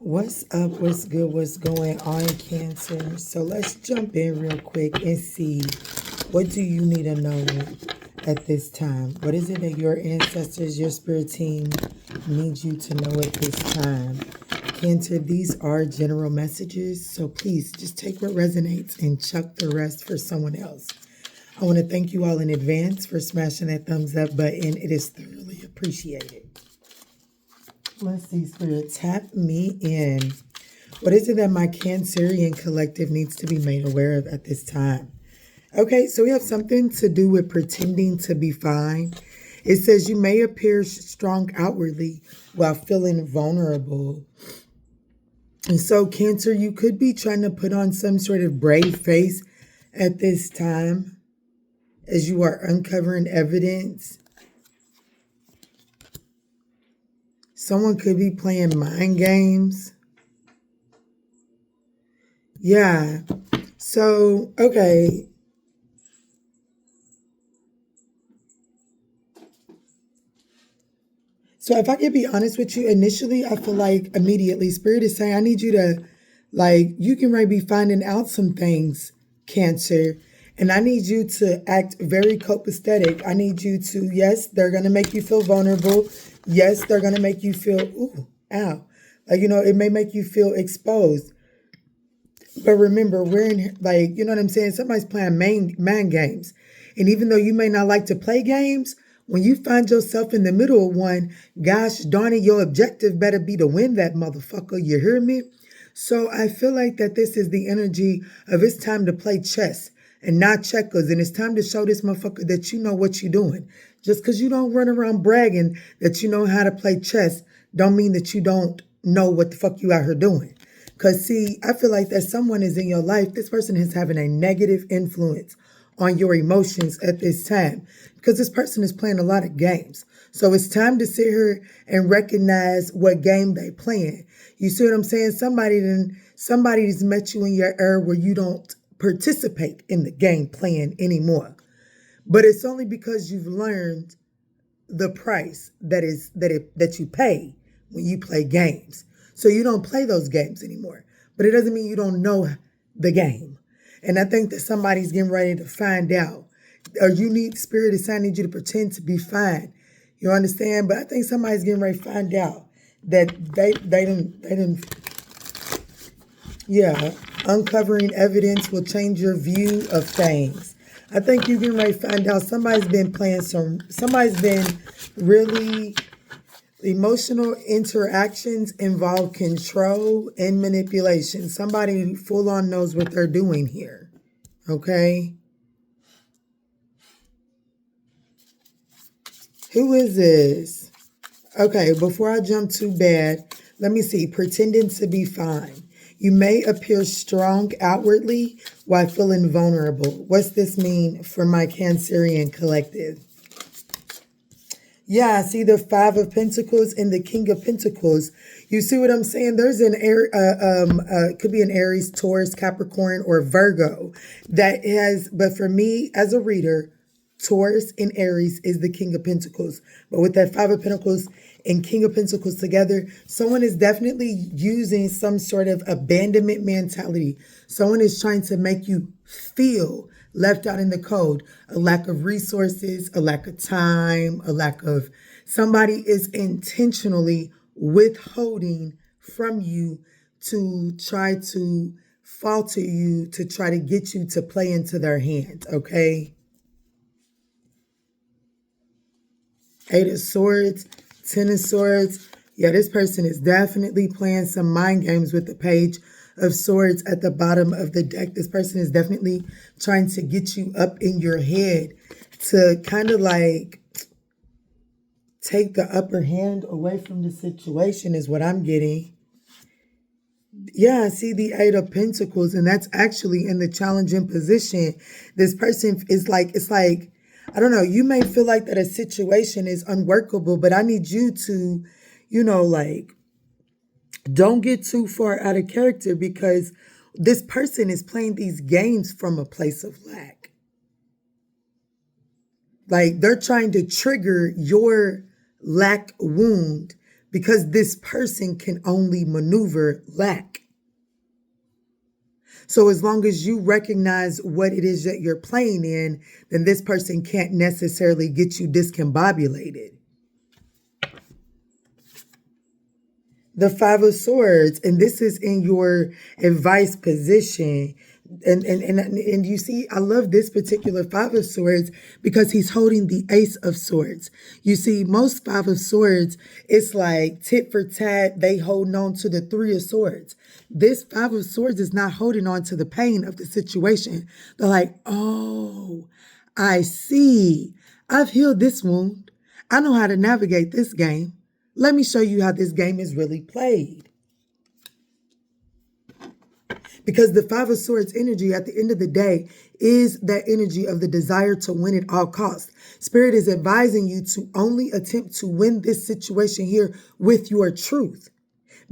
What's up? What's good? What's going on, Cancer? So let's jump in real quick and see, what do you need to know at this time? What is it that your ancestors, your spirit team need you to know at this time? Cancer, these are general messages, so please just take what resonates and chuck the rest for someone else. I want to thank you all in advance for smashing that thumbs up button. It is thoroughly appreciated. Let's see, Spirit, tap me in. What is it that my Cancerian collective needs to be made aware of at this time? Okay, so we have something to do with pretending to be fine. It says you may appear strong outwardly while feeling vulnerable. And so, Cancer, you could be trying to put on some sort of brave face at this time as you are uncovering evidence. Someone could be playing mind games. Yeah. So, okay. So if I could be honest with you, initially, I feel like immediately Spirit is saying, I need you to, you can really be finding out some things, Cancer. And I need you to act very copacetic. I need you to, yes, they're going to make you feel vulnerable. Yes, they're going to make you feel, ooh, ow. It may make you feel exposed. But remember, we're in, you know what I'm saying? Somebody's playing mind games. And even though you may not like to play games, when you find yourself in the middle of one, gosh darn it, your objective better be to win that motherfucker. You hear me? So I feel like that this is the energy of it's time to play chess and not checkers. And it's time to show this motherfucker that you know what you're doing. Just because you don't run around bragging that you know how to play chess don't mean that you don't know what the fuck you out here doing. Because, see, I feel like that someone is in your life. This person is having a negative influence on your emotions at this time because this person is playing a lot of games. So it's time to sit here and recognize what game they playing. You see what I'm saying? Somebody's met you in your era where you don't participate in the game playing anymore. But it's only because you've learned the price that you pay when you play games. So you don't play those games anymore. But it doesn't mean you don't know the game. And I think that somebody's getting ready to find out. Or you need Spirit is saying, I need you to pretend to be fine. You understand? But I think somebody's getting ready to find out that they didn't. Yeah, uncovering evidence will change your view of things. I think you're getting ready to find out somebody's been really. Emotional interactions involve control and manipulation. Somebody full on knows what they're doing here. Okay? Who is this? Okay, before I jump too bad, let me see. Pretending to be fine. You may appear strong outwardly while feeling vulnerable. What's this mean for my Cancerian collective? Yeah, I see the Five of Pentacles and the King of Pentacles. You see what I'm saying? There's could be an Aries, Taurus, Capricorn, or Virgo that has, but for me as a reader, Taurus and Aries is the King of Pentacles. But with that Five of Pentacles and King of Pentacles together, someone is definitely using some sort of abandonment mentality. Someone is trying to make you feel left out in the cold, a lack of resources, a lack of time, somebody is intentionally withholding from you to try to falter you, to try to get you to play into their hands, okay? Eight of Swords, Ten of Swords. Yeah, this person is definitely playing some mind games with the Page of Swords at the bottom of the deck. This person is definitely trying to get you up in your head to kind of take the upper hand away from the situation is what I'm getting. Yeah, I see the Eight of Pentacles, and that's actually in the challenging position. This person is I don't know, you may feel like that a situation is unworkable, but I need you to, don't get too far out of character because this person is playing these games from a place of lack. They're trying to trigger your lack wound because this person can only maneuver lack. So as long as you recognize what it is that you're playing in, then this person can't necessarily get you discombobulated. The Five of Swords, and this is in your advice position. And you see, I love this particular Five of Swords because he's holding the Ace of Swords. You see, most Five of Swords, it's like tit for tat, they holding on to the Three of Swords. This Five of Swords is not holding on to the pain of the situation. They're like, oh, I see. I've healed this wound. I know how to navigate this game. Let me show you how this game is really played. Because the Five of Swords energy at the end of the day is that energy of the desire to win at all costs. Spirit is advising you to only attempt to win this situation here with your truth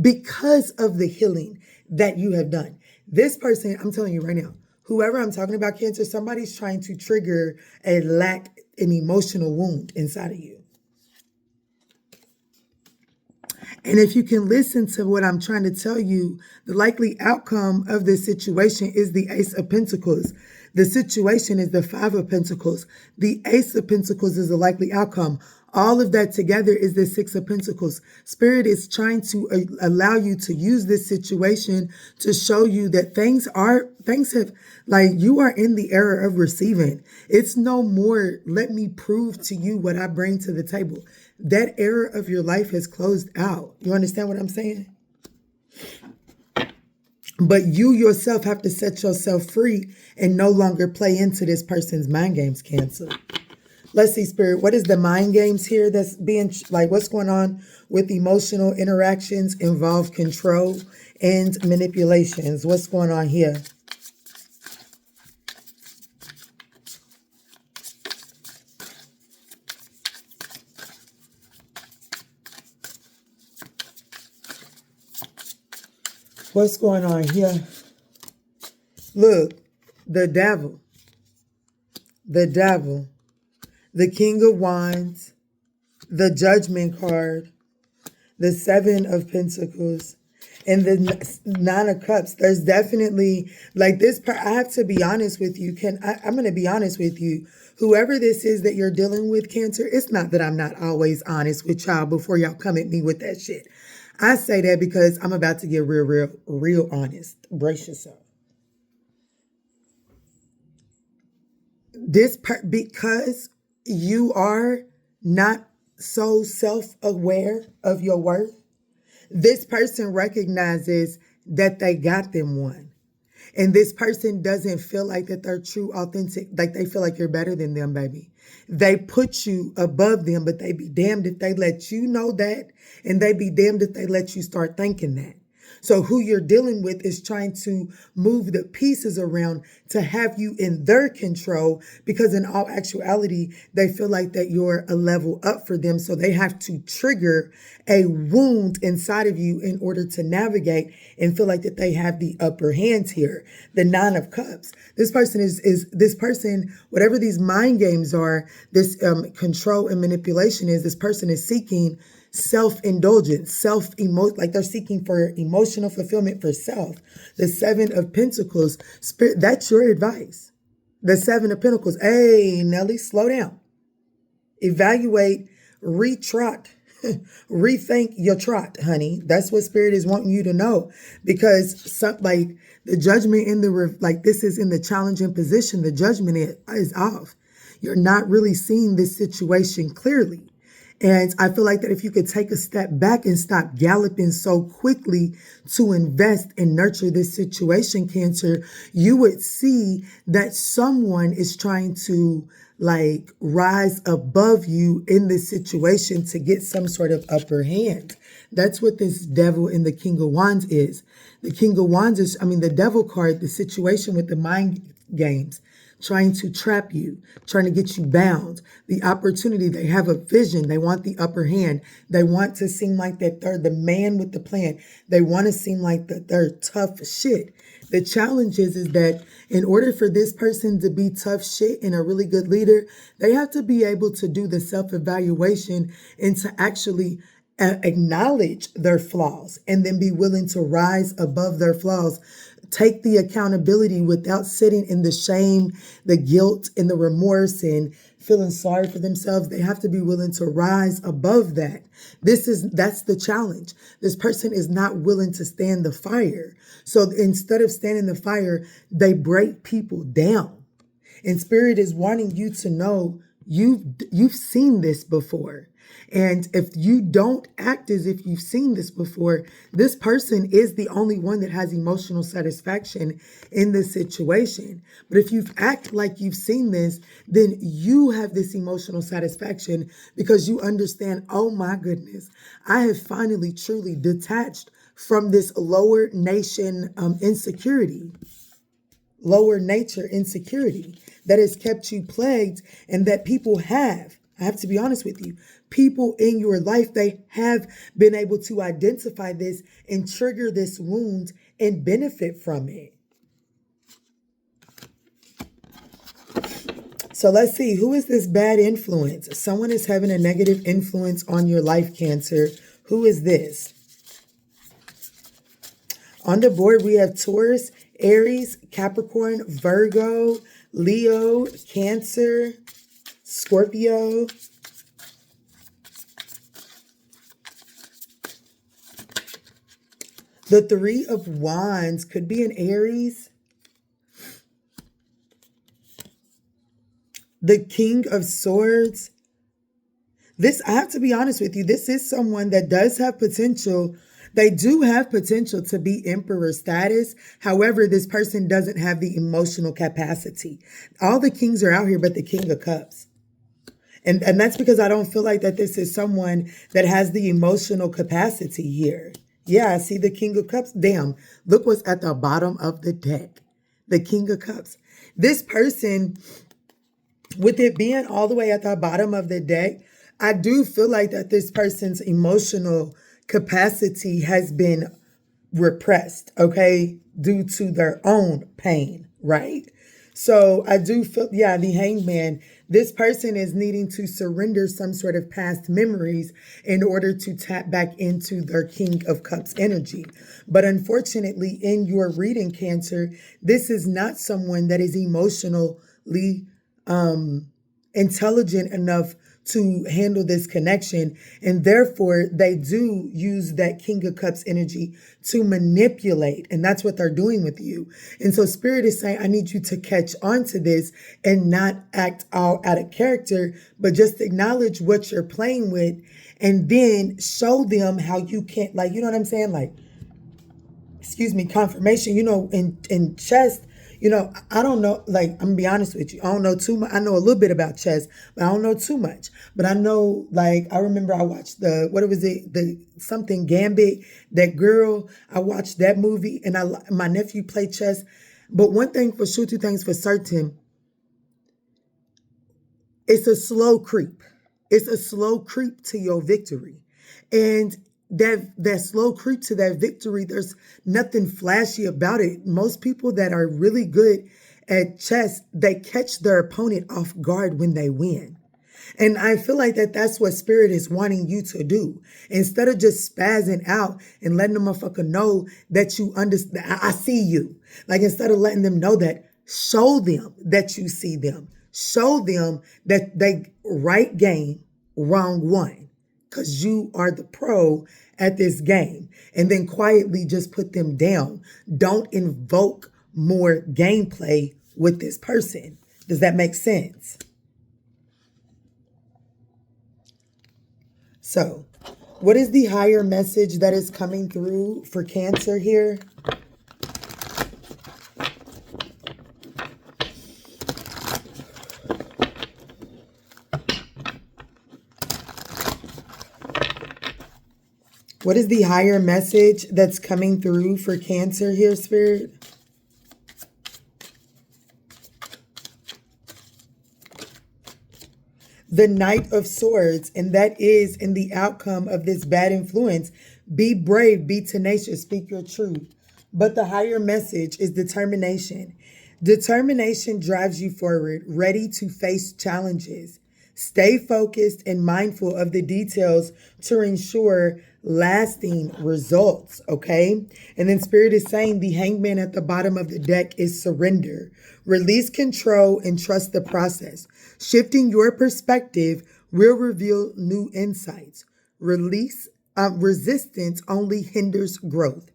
because of the healing that you have done. This person, I'm telling you right now, whoever I'm talking about, Cancer, somebody's trying to trigger a lack, an emotional wound inside of you. And if you can listen to what I'm trying to tell you, the likely outcome of this situation is the Ace of Pentacles. The situation is the Five of Pentacles. The Ace of Pentacles is the likely outcome. All of that together is the Six of Pentacles. Spirit is trying to allow you to use this situation to show you that things have, like, you are in the era of receiving. It's no more, let me prove to you what I bring to the table. That era of your life has closed out. You understand what I'm saying? But you yourself have to set yourself free and no longer play into this person's mind games, Cancer. Let's see, Spirit, what is the mind games here that's being, like, what's going on with emotional interactions involve control and manipulations? What's going on here? What's going on here? Look, the devil, the King of Wands, the Judgment card, the Seven of Pentacles, and the Nine of Cups. There's definitely, like, this part, I have to be honest with you. I'm going to be honest with you. Whoever this is that you're dealing with, Cancer, it's not that I'm not always honest with y'all before y'all come at me with that shit. I say that because I'm about to get real honest. Brace yourself. Because you are not so self-aware of your worth, this person recognizes that they got them one. And this person doesn't feel like that they're true, authentic, like they feel like you're better than them, baby. They put you above them, but they be damned if they let you know that, and they be damned if they let you start thinking that. So who you're dealing with is trying to move the pieces around to have you in their control, because in all actuality, they feel like that you're a level up for them. So they have to trigger a wound inside of you in order to navigate and feel like that they have the upper hand here. The Nine of Cups. This person is this person, whatever these mind games are, this control and manipulation is, this person is seeking self-indulgence, like they're seeking for emotional fulfillment for self. The Seven of Pentacles, Spirit, that's your advice. The Seven of Pentacles. Hey, Nelly, slow down. Evaluate, retrot, rethink your trot, honey. That's what Spirit is wanting you to know, because like the Judgment in the, like, this is in the challenging position. The Judgment is off. You're not really seeing this situation clearly. And I feel like that if you could take a step back and stop galloping so quickly to invest and nurture this situation, Cancer, you would see that someone is trying to, like, rise above you in this situation to get some sort of upper hand. That's what this Devil in the King of Wands is. The King of Wands is, the Devil card, the situation with the mind games, trying to trap you, trying to get you bound. The opportunity, they have a vision. They want the upper hand. They want to seem like that they're the man with the plan. They want to seem like that they're tough shit. The challenge is that in order for this person to be tough shit and a really good leader, they have to be able to do the self-evaluation and to actually acknowledge their flaws and then be willing to rise above their flaws, take the accountability without sitting in the shame, the guilt, and the remorse and feeling sorry for themselves. They have to be willing to rise above that. That's the challenge. This person is not willing to stand the fire. So instead of standing the fire, they break people down. And Spirit is wanting you to know you've seen this before. And if you don't act as if you've seen this before, this person is the only one that has emotional satisfaction in this situation. But if you've acted like you've seen this, then you have this emotional satisfaction because you understand, oh my goodness, I have finally truly detached from this lower nature insecurity that has kept you plagued, and that people have. I have to be honest with you. People in your life, they have been able to identify this and trigger this wound and benefit from it. So let's see, who is this bad influence? Someone is having a negative influence on your life, Cancer. Who is this? On the board, we have Taurus, Aries, Capricorn, Virgo, Leo, Cancer, Scorpio. The Three of Wands could be an Aries. The King of Swords. This, I have to be honest with you, this is someone that does have potential. They do have potential to be emperor status. However, this person doesn't have the emotional capacity. All the kings are out here, but the King of Cups. And that's because I don't feel like that this is someone that has the emotional capacity here. Yeah, I see the King of Cups. Damn, look what's at the bottom of the deck. The King of Cups. This person, with it being all the way at the bottom of the deck, I do feel like that this person's emotional capacity has been repressed, okay, due to their own pain, right? So I do feel, yeah, the Hangman, this person is needing to surrender some sort of past memories in order to tap back into their King of Cups energy. But unfortunately, in your reading, Cancer, this is not someone that is emotionally intelligent enough to handle this connection. And therefore, they do use that King of Cups energy to manipulate. And that's what they're doing with you. And so Spirit is saying, I need you to catch on to this and not act all out of character, but just acknowledge what you're playing with and then show them how you can't, like, you know what I'm saying? Like, confirmation, in chess, I don't know, like, I'm gonna be honest with you. I don't know too much. I know a little bit about chess, but I don't know too much. But I know, like, I remember I watched the something Gambit, that girl, I watched that movie, and my nephew played chess. But one thing for sure, two things for certain, it's a slow creep. It's a slow creep to your victory. And that slow creep to that victory, there's nothing flashy about it. Most people that are really good at chess, they catch their opponent off guard when they win. And I feel like that's what Spirit is wanting you to do. Instead of just spazzing out and letting the motherfucker know that you understand, I see you. Like, instead of letting them know that, show them that you see them. Show them that they right game, wrong one. Because you are the pro at this game. And then quietly just put them down. Don't invoke more gameplay with this person. Does that make sense? So, what is the higher message that is coming through for Cancer here? What is the higher message that's coming through for Cancer here, Spirit? The Knight of Swords, and that is in the outcome of this bad influence. Be brave, be tenacious, speak your truth. But the higher message is determination. Determination drives you forward, ready to face challenges. Stay focused and mindful of the details to ensure lasting results, okay? And then Spirit is saying the hangman at the bottom of the deck is surrender. Release control and trust the process. Shifting your perspective will reveal new insights. Resistance only hinders growth.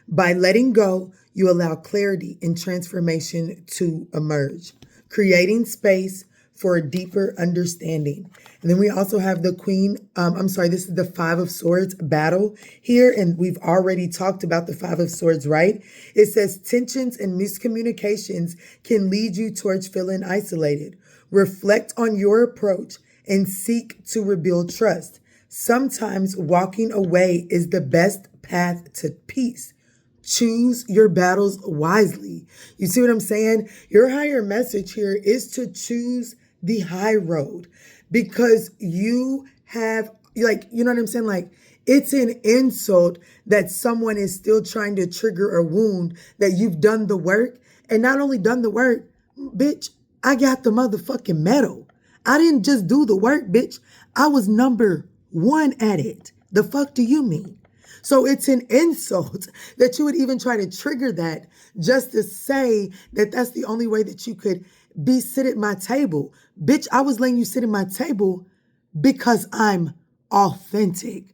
By letting go, you allow clarity and transformation to emerge, creating space for a deeper understanding. And then we also have the this is the Five of Swords battle here. And we've already talked about the Five of Swords, right? It says tensions and miscommunications can lead you towards feeling isolated. Reflect on your approach and seek to rebuild trust. Sometimes walking away is the best path to peace. Choose your battles wisely. You see what I'm saying? Your higher message here is to choose the high road because you have, like, you know what I'm saying? Like, it's an insult that someone is still trying to trigger a wound that you've done the work. And not only done the work, bitch, I got the motherfucking medal. I didn't just do the work, bitch. I was #1 at it. The fuck do you mean? So it's an insult that you would even try to trigger that just to say that that's the only way that you could sit at my table. Bitch, I was letting you sit at my table because I'm authentic,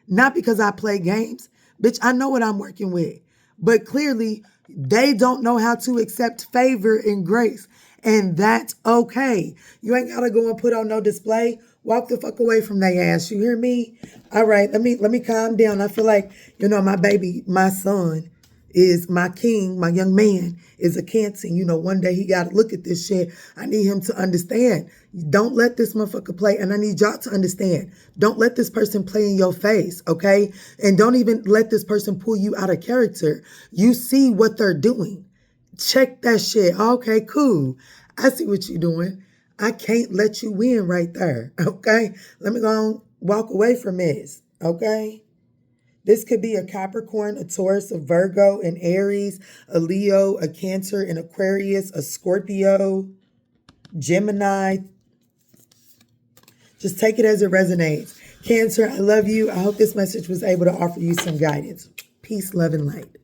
not because I play games. Bitch, I know what I'm working with. But clearly, they don't know how to accept favor and grace. And that's okay. You ain't gotta go and put on no display. Walk the fuck away from their ass. You hear me? All right, let me calm down. I feel like, my baby, my son is my king, my young man is a Cancer. One day he gotta look at this shit. I need him to understand. Don't let this motherfucker play. And I need y'all to understand. Don't let this person play in your face, okay? And don't even let this person pull you out of character. You see what they're doing. Check that shit. Okay, cool. I see what you're doing. I can't let you win right there, okay? Let me go and walk away from this, okay? This could be a Capricorn, a Taurus, a Virgo, an Aries, a Leo, a Cancer, an Aquarius, a Scorpio, Gemini. Just take it as it resonates. Cancer, I love you. I hope this message was able to offer you some guidance. Peace, love, and light.